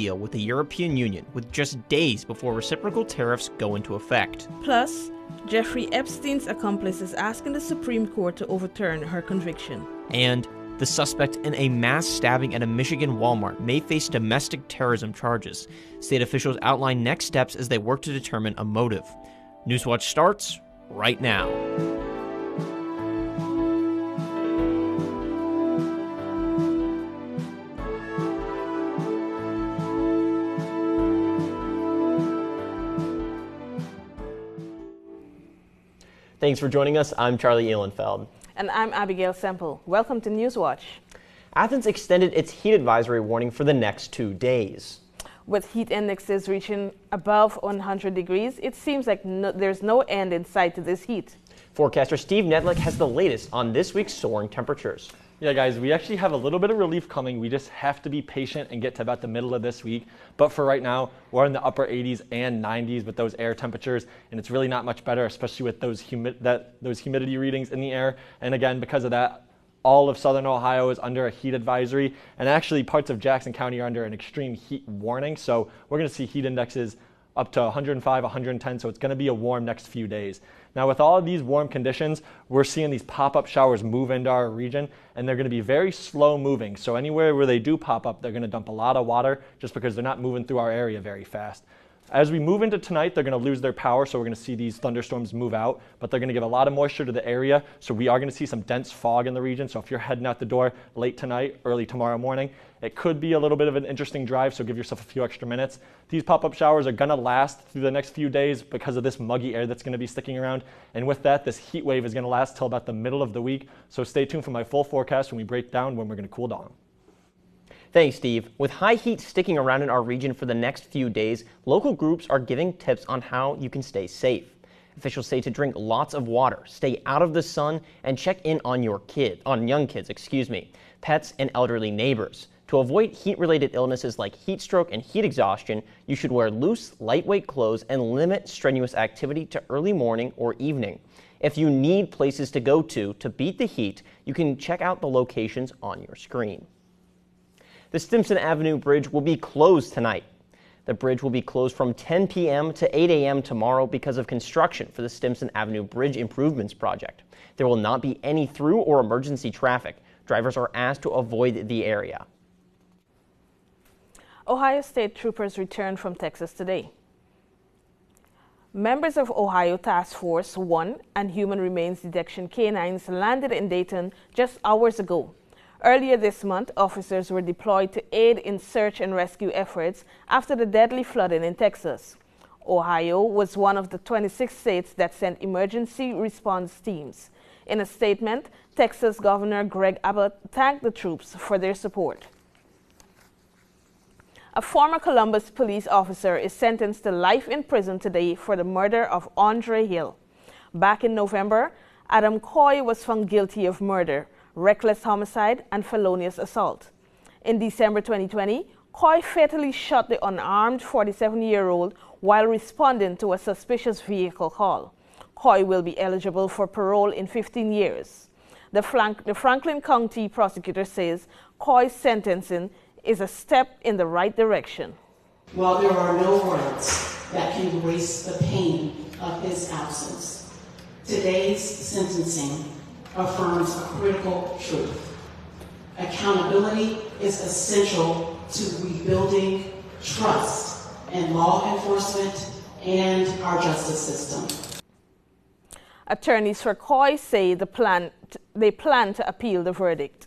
deal with the European Union with just days before reciprocal tariffs go into effect. Plus, Jeffrey Epstein's accomplice is asking the Supreme Court to overturn her conviction. And the suspect in a mass stabbing at a Michigan Walmart may face domestic terrorism charges. State officials outline next steps as they work to determine a motive. Newswatch starts right now. Thanks for joining us. I'm Charlie Ehlenfeld. And I'm Abigail Semple. Welcome to Newswatch. Athens extended its heat advisory warning for the next 2 days. With heat indexes reaching above 100 degrees, it seems like there's no end in sight to this heat. Forecaster Steve Nedlick has the latest on this week's soaring temperatures. Yeah, guys, we actually have a little bit of relief coming. We just have to be patient and get to about the middle of this week. But for right now, we're in the upper 80s and 90s with those air temperatures, and it's really not much better, especially with those humidity readings in the air. And again, because of that, all of southern Ohio is under a heat advisory, and actually parts of Jackson County are under an extreme heat warning. So we're going to see heat indexes up to 105, 110, so it's going to be a warm next few days. Now, with all of these warm conditions, we're seeing these pop-up showers move into our region, and they're going to be very slow moving. So anywhere where they do pop up, they're going to dump a lot of water just because they're not moving through our area very fast. As we move into tonight, they're going to lose their power, so we're going to see these thunderstorms move out, but they're going to give a lot of moisture to the area, so we are going to see some dense fog in the region. So if you're heading out the door late tonight, early tomorrow morning, it could be a little bit of an interesting drive, so give yourself a few extra minutes. These pop-up showers are going to last through the next few days because of this muggy air that's going to be sticking around, and with that, this heat wave is going to last till about the middle of the week, so stay tuned for my full forecast when we break down when we're going to cool down. Thanks, Steve. With high heat sticking around in our region for the next few days, local groups are giving tips on how you can stay safe. Officials say to drink lots of water, stay out of the sun, and check in on young kids, pets, and elderly neighbors. To avoid heat-related illnesses like heat stroke and heat exhaustion, you should wear loose, lightweight clothes and limit strenuous activity to early morning or evening. If you need places to go to beat the heat, you can check out the locations on your screen. The Stimson Avenue Bridge will be closed tonight. The bridge will be closed from 10 p.m. to 8 a.m. tomorrow because of construction for the Stimson Avenue Bridge Improvements Project. There will not be any through or emergency traffic. Drivers are asked to avoid the area. Ohio State troopers returned from Texas today. Members of Ohio Task Force 1 and Human Remains Detection Canines landed in Dayton just hours ago. Earlier this month, officers were deployed to aid in search and rescue efforts after the deadly flooding in Texas. Ohio was one of the 26 states that sent emergency response teams. In a statement, Texas Governor Greg Abbott thanked the troops for their support. A former Columbus police officer is sentenced to life in prison today for the murder of Andre Hill. Back in November, Adam Coy was found guilty of murder, reckless homicide, and felonious assault. In December 2020, Coy fatally shot the unarmed 47-year-old while responding to a suspicious vehicle call. Coy will be eligible for parole in 15 years. The Franklin County prosecutor says Coy's sentencing is a step in the right direction. While there are no words that can erase the pain of his absence, today's sentencing affirms a critical truth. Accountability is essential to rebuilding trust in law enforcement and our justice system. Attorneys for Coy say they plan to appeal the verdict.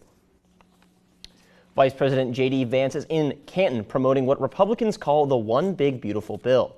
Vice President J.D. Vance is in Canton promoting what Republicans call the One Big Beautiful Bill.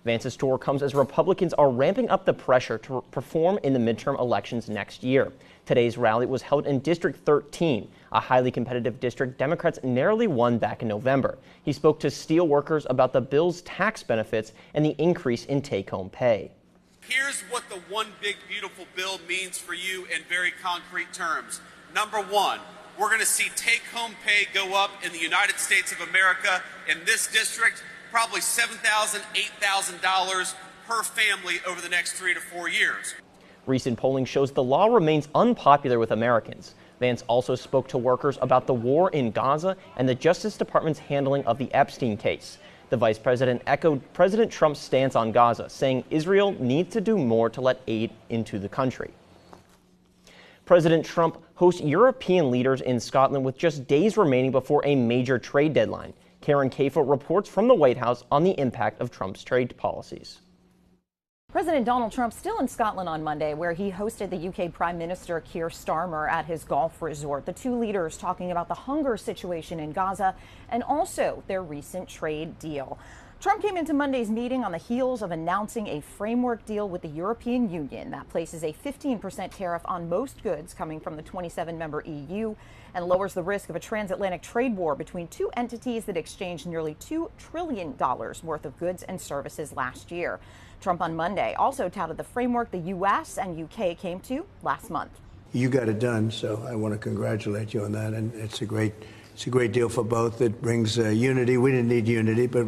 Vance's tour comes as Republicans are ramping up the pressure to perform in the midterm elections next year. Today's rally was held in District 13, a highly competitive district Democrats narrowly won back in November. He spoke to steel workers about the bill's tax benefits and the increase in take-home pay. Here's what the One Big Beautiful Bill means for you in very concrete terms. Number one, we're going to see take-home pay go up in the United States of America. In this district, probably $7,000, $8,000 per family over the next 3 to 4 years. Recent polling shows the law remains unpopular with Americans. Vance also spoke to workers about the war in Gaza and the Justice Department's handling of the Epstein case. The vice president echoed President Trump's stance on Gaza, saying Israel needs to do more to let aid into the country. President Trump hosts European leaders in Scotland with just days remaining before a major trade deadline. Karen Kafa reports from the White House on the impact of Trump's trade policies. President Donald Trump still in Scotland on Monday, where he hosted the UK Prime Minister Keir Starmer at his golf resort. The two leaders talking about the hunger situation in Gaza and also their recent trade deal. Trump came into Monday's meeting on the heels of announcing a framework deal with the European Union that places a 15% tariff on most goods coming from the 27-member EU and lowers the risk of a transatlantic trade war between two entities that exchanged nearly $2 trillion worth of goods and services last year. Trump on Monday also touted the framework the U.S. and UK came to last month. You got it done, so I want to congratulate you on that. And it's a great deal for both. It brings unity. We didn't need unity, but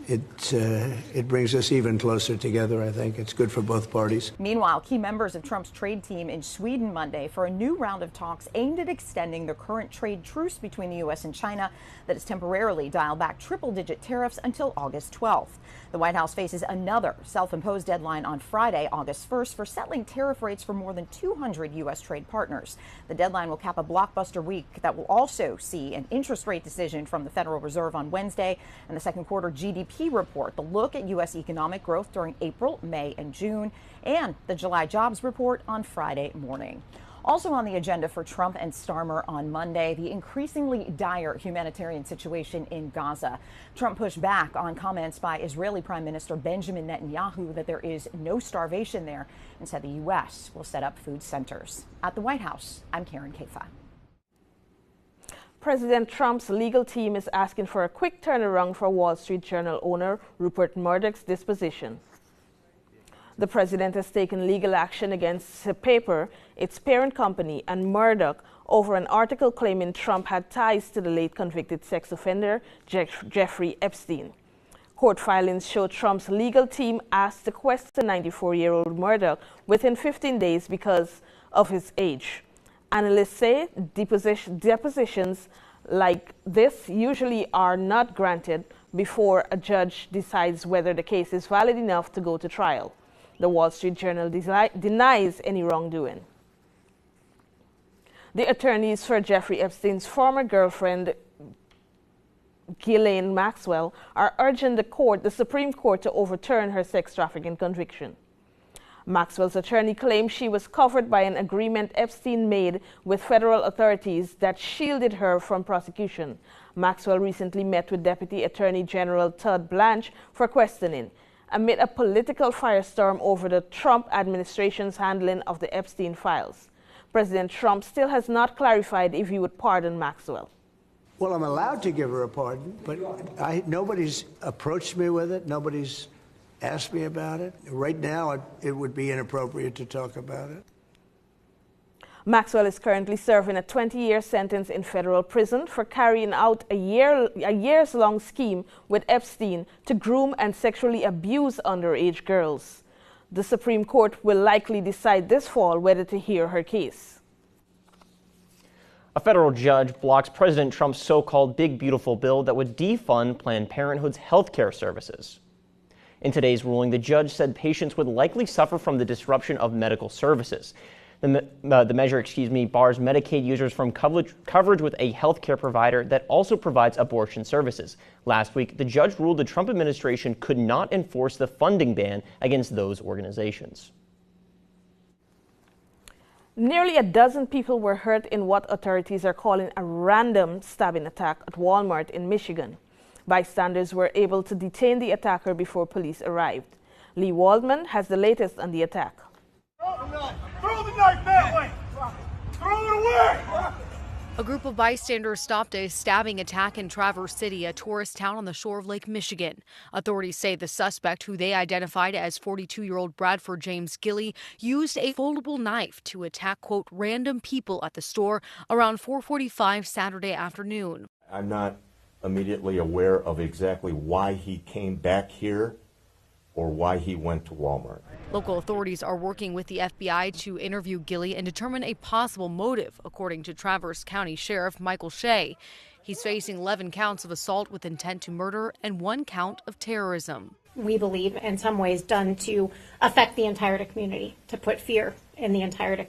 it brings us even closer together, I think. It's good for both parties. Meanwhile, key members of Trump's trade team in Sweden Monday for a new round of talks aimed at extending the current trade truce between the U.S. and China that has temporarily dialed back triple-digit tariffs until August 12th. The White House faces another self-imposed deadline on Friday, August 1st, for settling tariff rates for more than 200 U.S. trade partners. The deadline will cap a blockbuster week that will also see an interest rate decision from the Federal Reserve on Wednesday and the second quarter GDP report, the look at U.S. economic growth during April, May, and June, and the July jobs report on Friday morning. Also on the agenda for Trump and Starmer on Monday, the increasingly dire humanitarian situation in Gaza. Trump pushed back on comments by Israeli Prime Minister Benjamin Netanyahu that there is no starvation there and said the U.S. will set up food centers. At the White House, I'm Karen Kafa. President Trump's legal team is asking for a quick turnaround for Wall Street Journal owner Rupert Murdoch's disposition. The president has taken legal action against the paper, its parent company, and Murdoch over an article claiming Trump had ties to the late convicted sex offender Jeffrey Epstein. Court filings show Trump's legal team asked to question 94-year-old Murdoch within 15 days because of his age. Analysts say depositions like this usually are not granted before a judge decides whether the case is valid enough to go to trial. The Wall Street Journal denies any wrongdoing. The attorneys for Jeffrey Epstein's former girlfriend, Ghislaine Maxwell, are urging the Supreme Court to overturn her sex trafficking conviction. Maxwell's attorney claims she was covered by an agreement Epstein made with federal authorities that shielded her from prosecution. Maxwell recently met with Deputy Attorney General Todd Blanche for questioning, amid a political firestorm over the Trump administration's handling of the Epstein files. President Trump still has not clarified if he would pardon Maxwell. Well, I'm allowed to give her a pardon, but nobody's approached me with it. Nobody's asked me about it. Right now, it would be inappropriate to talk about it. Maxwell is currently serving a 20-year sentence in federal prison for carrying out a years-long scheme with Epstein to groom and sexually abuse underage girls. The Supreme Court will likely decide this fall whether to hear her case. A federal judge blocks President Trump's so-called Big Beautiful Bill that would defund Planned Parenthood's health care services. In today's ruling, the judge said patients would likely suffer from the disruption of medical services. The measure, bars Medicaid users from coverage with a health care provider that also provides abortion services. Last week, the judge ruled the Trump administration could not enforce the funding ban against those organizations. Nearly a dozen people were hurt in what authorities are calling a random stabbing attack at Walmart in Michigan. Bystanders were able to detain the attacker before police arrived. Lee Waldman has the latest on the attack. Throw the knife that way! Throw it away! A group of bystanders stopped a stabbing attack in Traverse City, a tourist town on the shore of Lake Michigan. Authorities say the suspect, who they identified as 42-year-old Bradford James Gilley, used a foldable knife to attack, quote, random people at the store around 4:45 Saturday afternoon. I'm not immediately aware of exactly why he came back here or why he went to Walmart. Local authorities are working with the FBI to interview Gilley and determine a possible motive, according to Traverse County Sheriff Michael Shea. He's facing 11 counts of assault with intent to murder and 1 count of terrorism. We believe in some ways done to affect the entire community, to put fear in the entire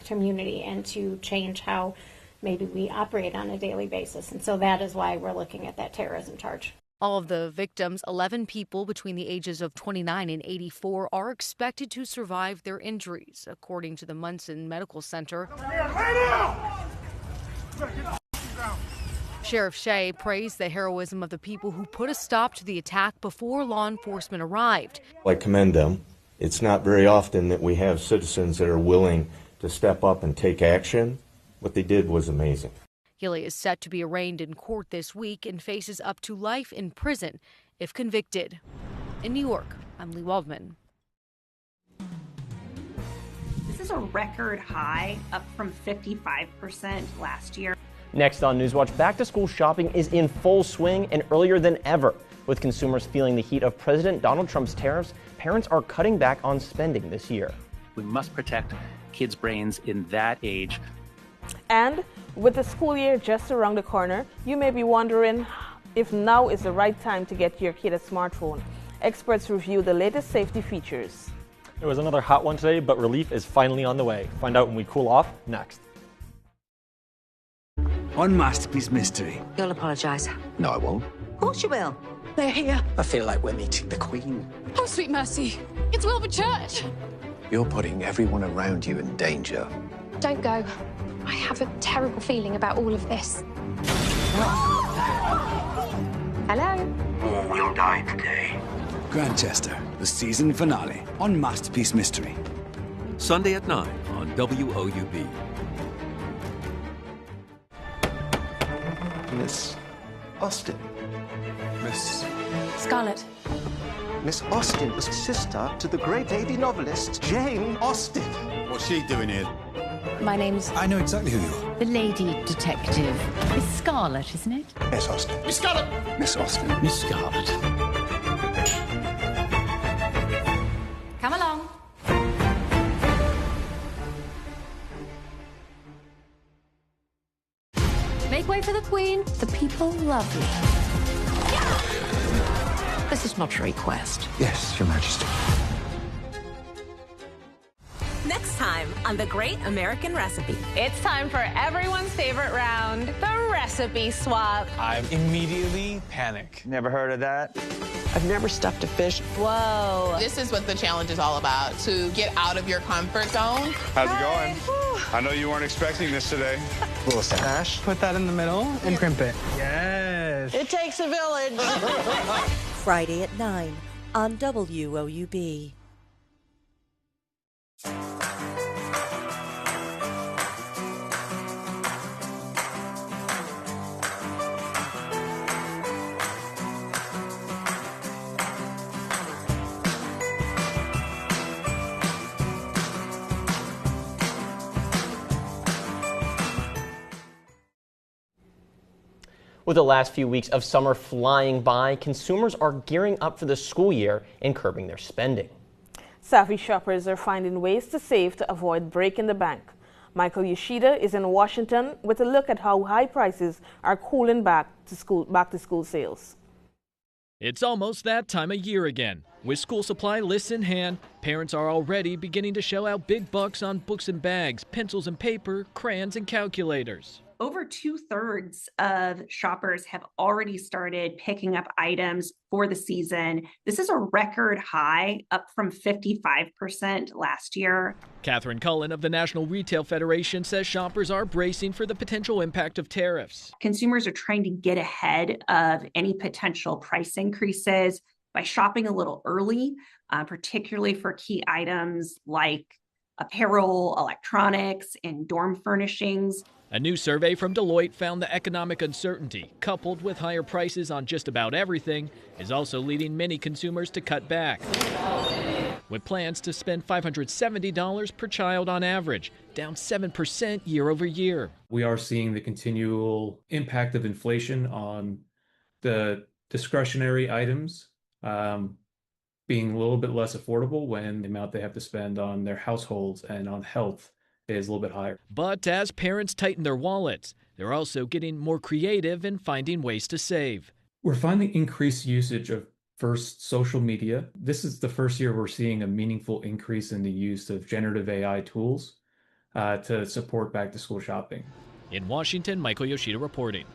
community and to change how maybe we operate on a daily basis. And so that is why we're looking at that terrorism charge. All of the victims, 11 people between the ages of 29 and 84, are expected to survive their injuries, according to the Munson Medical Center. Sheriff Shea praised the heroism of the people who put a stop to the attack before law enforcement arrived. I commend them. It's not very often that we have citizens that are willing to step up and take action. What they did was amazing. Gilley is set to be arraigned in court this week and faces up to life in prison if convicted. In New York, I'm Lee Waldman. This is a record high, up from 55% last year. Next on Newswatch, back-to-school shopping is in full swing and earlier than ever. With consumers feeling the heat of President Donald Trump's tariffs, parents are cutting back on spending this year. We must protect kids' brains in that age. And with the school year just around the corner, you may be wondering if now is the right time to get your kid a smartphone. Experts review the latest safety features. It was another hot one today, but relief is finally on the way. Find out when we cool off next. On Masterpiece Mystery. You'll apologise. No, I won't. Of course you will. They're here. I feel like we're meeting the Queen. Oh, sweet mercy. It's Wilbur Church. You're putting everyone around you in danger. Don't go. I have a terrible feeling about all of this. Hello? All will die today. Grantchester, the season finale on Masterpiece Mystery. Sunday at 9 on WOUB. Miss Austen. Miss Scarlett. Miss Austen was sister to the great lady novelist Jane Austen. What's she doing here? My name's... I know exactly who you are. The lady detective. Miss Scarlett, isn't it? Miss Austen. Miss Scarlett! Miss Austen. Miss Scarlett. Come along. Make way for the Queen. The people love you. This is not a request. Yes, Your Majesty. Next time on The Great American Recipe. It's time for everyone's favorite round, the recipe swap. I immediately panic. Never heard of that? I've never stuffed a fish. Whoa. This is what the challenge is all about, to get out of your comfort zone. How's it going? I know you weren't expecting this today. Little stash. Put that in the middle and crimp it. Yes. It takes a village. Friday at 9 on WOUB. With the last few weeks of summer flying by, consumers are gearing up for the school year and curbing their spending. Savvy shoppers are finding ways to save to avoid breaking the bank. Michael Yoshida is in Washington with a look at how high prices are cooling back to school sales. It's almost that time of year again. With school supply lists in hand, parents are already beginning to shell out big bucks on books and bags, pencils and paper, crayons and calculators. Over 2/3 of shoppers have already started picking up items for the season. This is a record high, up from 55% last year. Catherine Cullen of the National Retail Federation says shoppers are bracing for the potential impact of tariffs. Consumers are trying to get ahead of any potential price increases by shopping a little early, particularly for key items like apparel, electronics, and dorm furnishings. A new survey from Deloitte found the economic uncertainty, coupled with higher prices on just about everything, is also leading many consumers to cut back. With plans to spend $570 per child on average, down 7% year over year. We are seeing the continual impact of inflation on the discretionary items. being a little bit less affordable when the amount they have to spend on their households and on health is a little bit higher. But as parents tighten their wallets, they're also getting more creative in finding ways to save. We're finding increased usage of first social media. This is the first year we're seeing a meaningful increase in the use of generative AI tools to support back-to-school shopping. In Washington, Michael Yoshida reporting.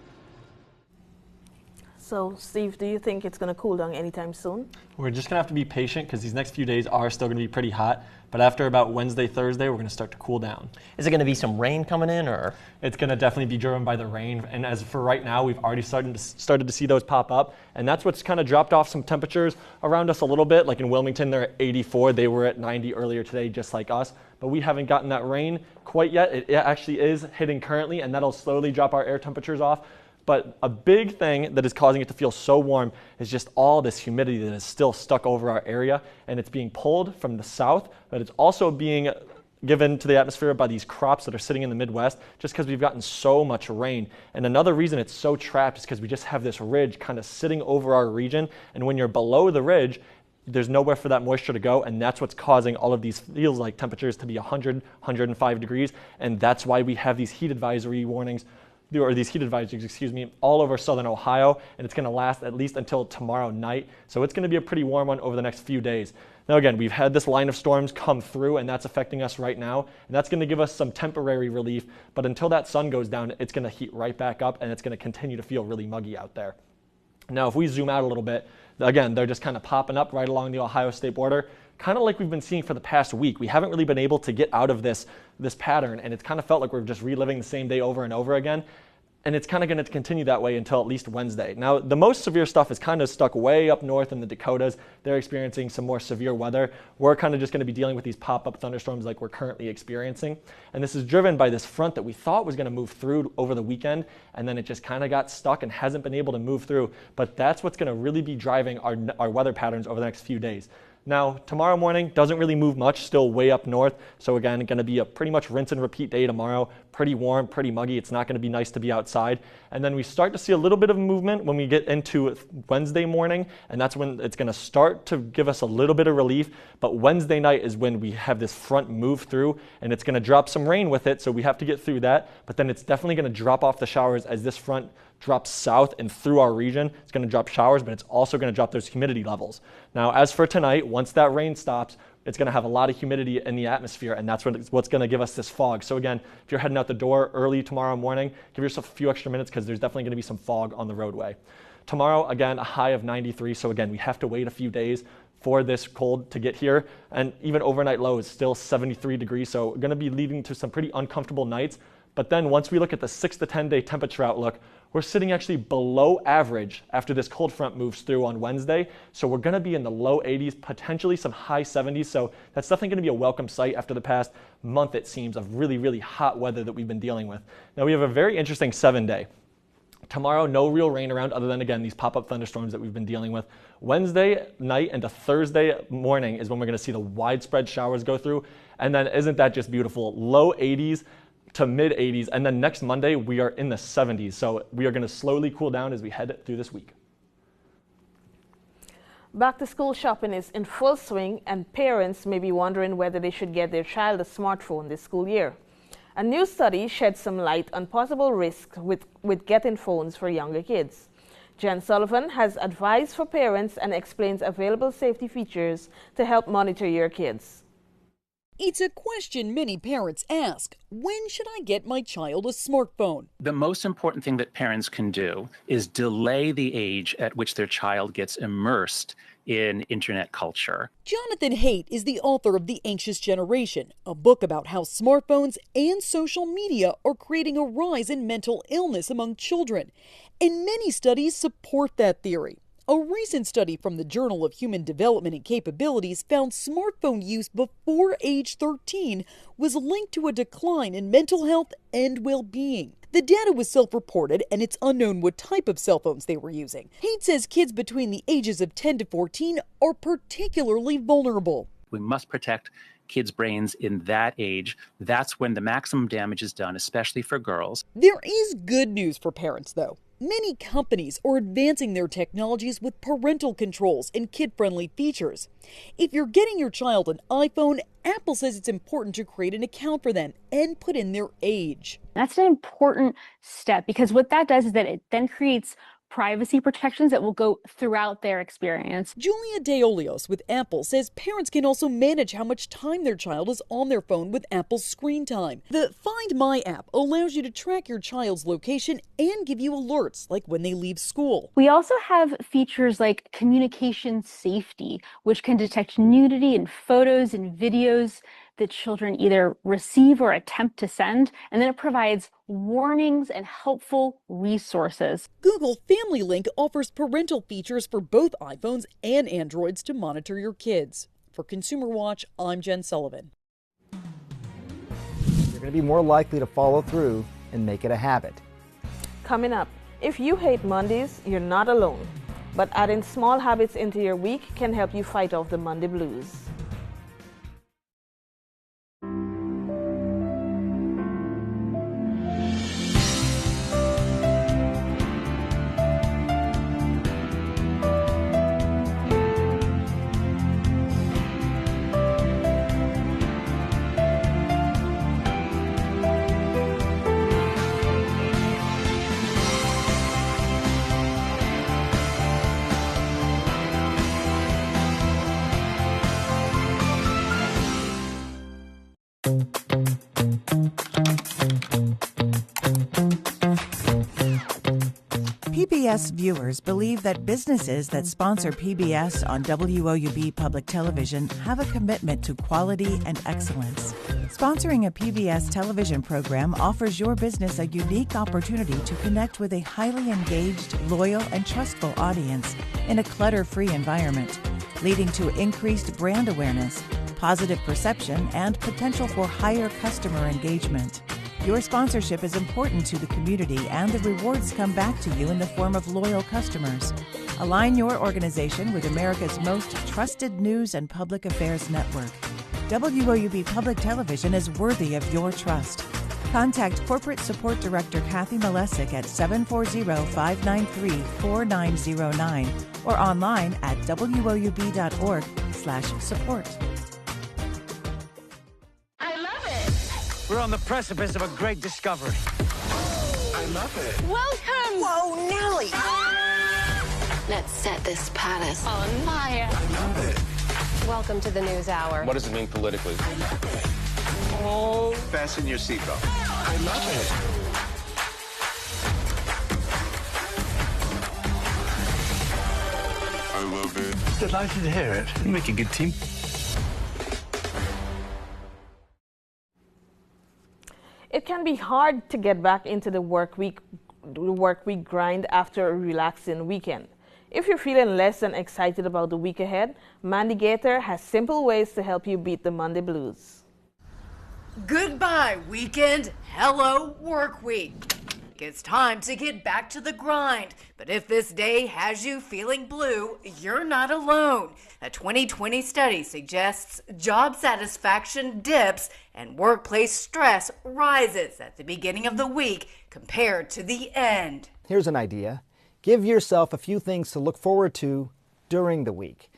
So, Steve, do you think it's going to cool down anytime soon? We're just going to have to be patient because these next few days are still going to be pretty hot. But after about Wednesday, Thursday, we're going to start to cool down. Is it going to be some rain coming in, or? It's going to definitely be driven by the rain. And as for right now, we've already started to see those pop up. And that's what's kind of dropped off some temperatures around us a little bit. Like in Wilmington, they're at 84. They were at 90 earlier today, just like us. But we haven't gotten that rain quite yet. It actually is hitting currently, and that'll slowly drop our air temperatures off. But a big thing that is causing it to feel so warm is just all this humidity that is still stuck over our area, and it's being pulled from the south, but it's also being given to the atmosphere by these crops that are sitting in the Midwest just because we've gotten so much rain. And another reason it's so trapped is because we just have this ridge kind of sitting over our region, and when you're below the ridge, there's nowhere for that moisture to go, and that's what's causing all of these feels-like temperatures to be 100, 105 degrees, and that's why we have these heat advisory warnings, or these heat advisories, all over southern Ohio, and it's going to last at least until tomorrow night. So it's going to be a pretty warm one over the next few days. Now again, we've had this line of storms come through, and that's affecting us right now, and that's going to give us some temporary relief, but until that sun goes down, it's going to heat right back up, and it's going to continue to feel really muggy out there. Now, if we zoom out a little bit, again, they're just kind of popping up right along the Ohio state border, kind of like we've been seeing for the past week. We haven't really been able to get out of this pattern, and it's kind of felt like we're just reliving the same day over and over again. And it's kind of going to continue that way until at least Wednesday. Now, the most severe stuff is kind of stuck way up north in the Dakotas. They're experiencing some more severe weather. We're kind of just going to be dealing with these pop-up thunderstorms like we're currently experiencing. And this is driven by this front that we thought was going to move through over the weekend, and then it just kind of got stuck and hasn't been able to move through. But that's what's going to really be driving our weather patterns over the next few days. Now, tomorrow morning doesn't really move much, still way up north. So again, going to be a pretty much rinse and repeat day tomorrow. Pretty warm, pretty muggy. It's not going to be nice to be outside. And then we start to see a little bit of movement when we get into Wednesday morning, and that's when it's going to start to give us a little bit of relief. But Wednesday night is when we have this front move through, and it's going to drop some rain with it, so we have to get through that. But then it's definitely going to drop off the showers as this front drops south and through our region. It's going to drop showers, but it's also going to drop those humidity levels. Now, as for tonight, once that rain stops, it's going to have a lot of humidity in the atmosphere, and that's what's going to give us this fog. So again, if you're heading out the door early tomorrow morning, give yourself a few extra minutes because there's definitely going to be some fog on the roadway. Tomorrow, again, a high of 93. So again, we have to wait a few days for this cold to get here, and even overnight low is still 73 degrees. So going to be leading to some pretty uncomfortable nights. But then once we look at the 6 to 10 day temperature outlook, we're sitting actually below average after this cold front moves through on Wednesday. So we're going to be in the low 80s, potentially some high 70s. So that's definitely going to be a welcome sight after the past month, it seems, of really, really hot weather that we've been dealing with. Now we have a very interesting 7-day. Tomorrow, no real rain around other than, again, these pop-up thunderstorms that we've been dealing with. Wednesday night into Thursday morning is when we're going to see the widespread showers go through. And then isn't that just beautiful? Low 80s to mid 80s, and then next Monday we are in the 70s. So we are going to slowly cool down as we head through this week. Back to school shopping is in full swing, and parents may be wondering whether they should get their child a smartphone this school year. A new study sheds some light on possible risks with getting phones for younger kids. Jen Sullivan has advice for parents and explains available safety features to help monitor your kids. It's a question many parents ask. When should I get my child a smartphone? The most important thing that parents can do is delay the age at which their child gets immersed in internet culture. Jonathan Haidt is the author of The Anxious Generation, a book about how smartphones and social media are creating a rise in mental illness among children. And many studies support that theory. A recent study from the Journal of Human Development and Capabilities found smartphone use before age 13 was linked to a decline in mental health and well-being. The data was self-reported, and it's unknown what type of cell phones they were using. Haidt says kids between the ages of 10 to 14 are particularly vulnerable. We must protect kids' brains in that age. That's when the maximum damage is done, especially for girls. There is good news for parents, though. Many companies are advancing their technologies with parental controls and kid-friendly features. If you're getting your child an iPhone, Apple says it's important to create an account for them and put in their age. That's an important step because what that does is that it then creates privacy protections that will go throughout their experience. Julia DeOlios with Apple says parents can also manage how much time their child is on their phone with Apple's screen time. The Find My app allows you to track your child's location and give you alerts like when they leave school. We also have features like communication safety, which can detect nudity in photos and videos that children either receive or attempt to send, and then it provides warnings and helpful resources. Google Family Link offers parental features for both iPhones and Androids to monitor your kids. For Consumer Watch, I'm Jen Sullivan. You're going to be more likely to follow through and make it a habit. Coming up, if you hate Mondays, you're not alone. But adding small habits into your week can help you fight off the Monday blues. PBS viewers believe that businesses that sponsor PBS on WOUB Public Television have a commitment to quality and excellence. Sponsoring a PBS television program offers your business a unique opportunity to connect with a highly engaged, loyal, and trustful audience in a clutter-free environment, leading to increased brand awareness, positive perception, and potential for higher customer engagement. Your sponsorship is important to the community, and the rewards come back to you in the form of loyal customers. Align your organization with America's most trusted news and public affairs network. WOUB Public Television is worthy of your trust. Contact Corporate Support Director Kathy Malesic at 740-593-4909 or online at woub.org/support. We're on the precipice of a great discovery. I love it. Welcome! Whoa, Nelly! Let's set this palace on fire. I love it. Welcome to the News Hour. What does it mean politically? I love it. Oh. Fasten your seatbelt. I love it. I love it. Delighted to hear it. You make a good team. It can be hard to get back into the work week grind after a relaxing weekend. If you're feeling less than excited about the week ahead, Mandy Gaither has simple ways to help you beat the Monday blues. Goodbye, weekend. Hello, work week. It's time to get back to the grind. But if this day has you feeling blue, you're not alone. A 2020 study suggests job satisfaction dips and workplace stress rises at the beginning of the week compared to the end. Here's an idea. Give yourself a few things to look forward to during the week.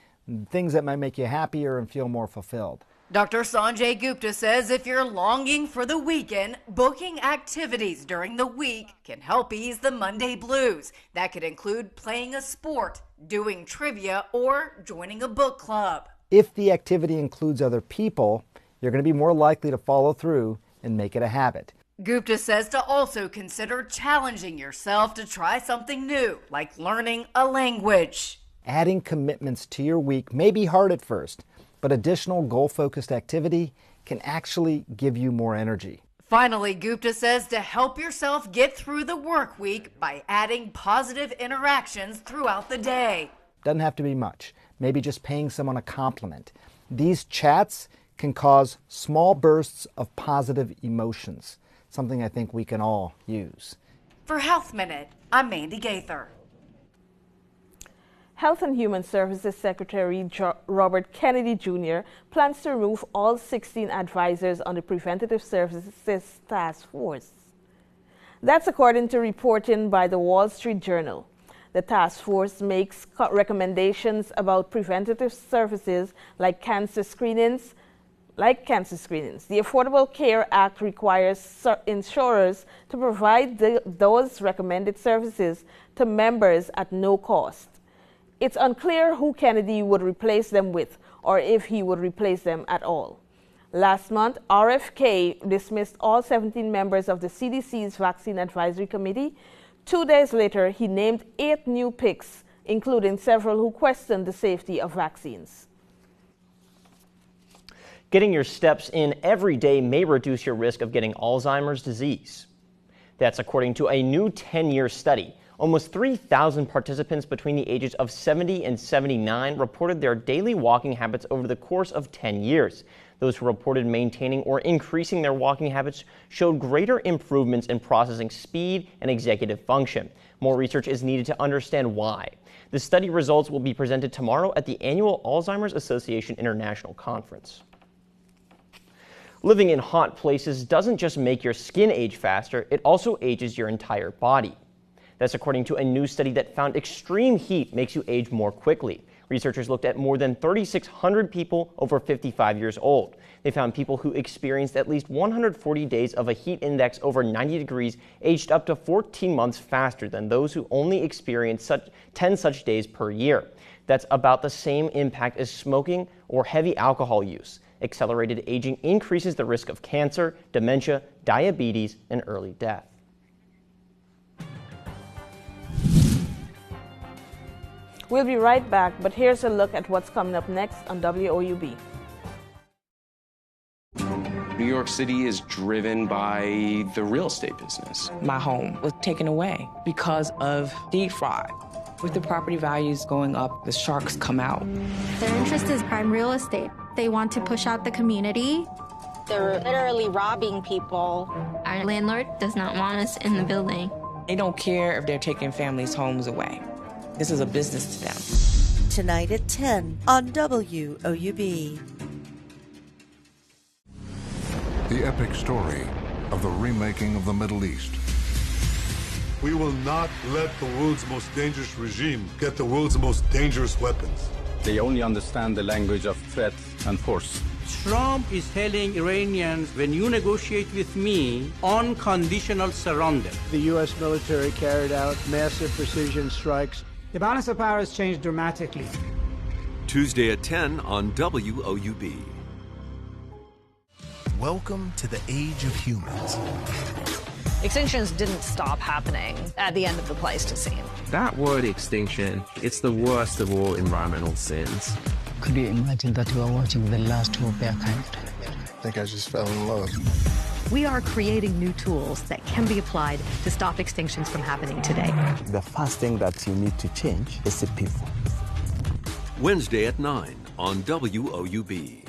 Things that might make you happier and feel more fulfilled. Dr. Sanjay Gupta says if you're longing for the weekend, booking activities during the week can help ease the Monday blues. That could include playing a sport, doing trivia, or joining a book club. If the activity includes other people, you're going to be more likely to follow through and make it a habit. Gupta says to also consider challenging yourself to try something new, like learning a language. Adding commitments to your week may be hard at first, but additional goal-focused activity can actually give you more energy. Finally, Gupta says to help yourself get through the work week by adding positive interactions throughout the day. Doesn't have to be much. Maybe just paying someone a compliment. These chats can cause small bursts of positive emotions, something I think we can all use. For Health Minute, I'm Mandy Gaither. Health and Human Services Secretary Robert Kennedy Jr. plans to remove all 16 advisors on the Preventative Services Task Force. That's according to reporting by the Wall Street Journal. The task force makes recommendations about preventative services like cancer screenings. The Affordable Care Act requires insurers to provide those recommended services to members at no cost. It's unclear who Kennedy would replace them with, or if he would replace them at all. Last month, RFK dismissed all 17 members of the CDC's Vaccine Advisory Committee. 2 days later, he named 8 new picks, including several who questioned the safety of vaccines. Getting your steps in every day may reduce your risk of getting Alzheimer's disease. That's according to a new 10-year study. Almost 3,000 participants between the ages of 70 and 79 reported their daily walking habits over the course of 10 years. Those who reported maintaining or increasing their walking habits showed greater improvements in processing speed and executive function. More research is needed to understand why. The study results will be presented tomorrow at the annual Alzheimer's Association International Conference. Living in hot places doesn't just make your skin age faster, it also ages your entire body. That's according to a new study that found extreme heat makes you age more quickly. Researchers looked at more than 3,600 people over 55 years old. They found people who experienced at least 140 days of a heat index over 90 degrees aged up to 14 months faster than those who only experienced 10 such days per year. That's about the same impact as smoking or heavy alcohol use. Accelerated aging increases the risk of cancer, dementia, diabetes, and early death. We'll be right back, but here's a look at what's coming up next on WOUB. New York City is driven by the real estate business. My home was taken away because of deed fraud. With the property values going up, the sharks come out. Their interest is prime real estate. They want to push out the community. They're literally robbing people. Our landlord does not want us in the building. They don't care if they're taking families' homes away. This is a business to them. Tonight at 10 on WOUB. The epic story of the remaking of the Middle East. We will not let the world's most dangerous regime get the world's most dangerous weapons. They only understand the language of threat and force. Trump is telling Iranians, when you negotiate with me, unconditional surrender. The U.S. military carried out massive precision strikes. The balance of power has changed dramatically. Tuesday at 10 on WOUB. Welcome to the age of humans. Extinctions didn't stop happening at the end of the Pleistocene. That word extinction, it's the worst of all environmental sins. Could you imagine that you are watching the last of their kind? I think I just fell in love. We are creating new tools that can be applied to stop extinctions from happening today. The first thing that you need to change is the people. Wednesday at 9 on WOUB.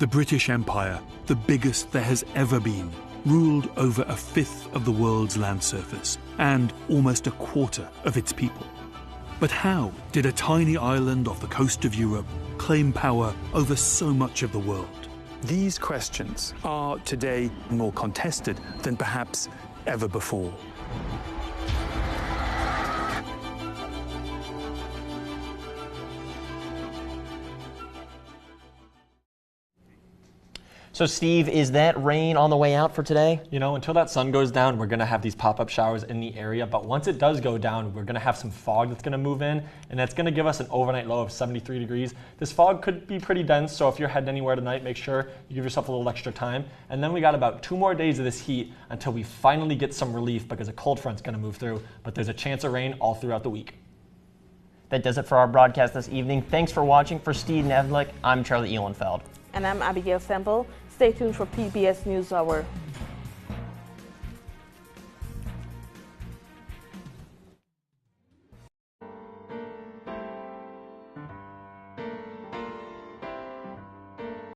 The British Empire, the biggest there has ever been, ruled over a fifth of the world's land surface and almost a quarter of its people. But how did a tiny island off the coast of Europe claim power over so much of the world? These questions are today more contested than perhaps ever before. So Steve, is that rain on the way out for today? You know, until that sun goes down, we're going to have these pop-up showers in the area. But once it does go down, we're going to have some fog that's going to move in, and that's going to give us an overnight low of 73 degrees. This fog could be pretty dense, so if you're heading anywhere tonight, make sure you give yourself a little extra time. And then we got about 2 more days of this heat until we finally get some relief because a cold front's going to move through. But there's a chance of rain all throughout the week. That does it for our broadcast this evening. Thanks for watching. For Steve Nevlik, I'm Charlie Ehlenfeld. And I'm Abigail Semple. Stay tuned for PBS NewsHour.